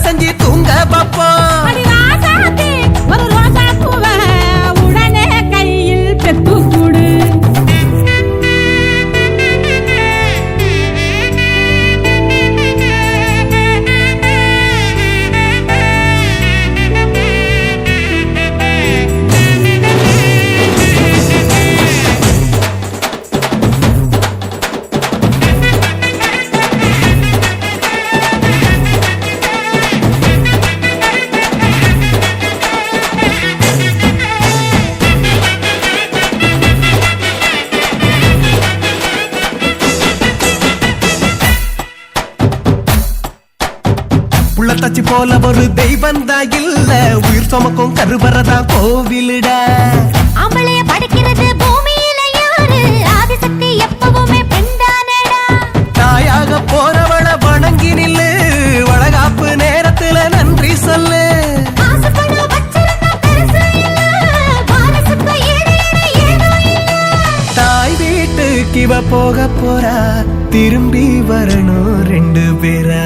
செஞ்சு தூங்க பாப்போம். ஒரு ரோஜா பூவ உடனே கையில் பெத்து கூடு. புள்ளத்தாச்சி போல ஒரு தெய்வந்தா இல்ல, உயிர் சுமக்கும் கருவறதா கோவிலிட. அவளைய படைக்கிறது பூமியில யாரு? ஆதிசக்தி எப்பவுமே பெண்தானடா. தாயாக போறவள வணங்கி நில்லு, வளகாப்பு நேரத்துல நன்றி சொல்லு. தாய் வீட்டுக்கு இவ போக போறா, திரும்பி வரணும் 2 பேரா.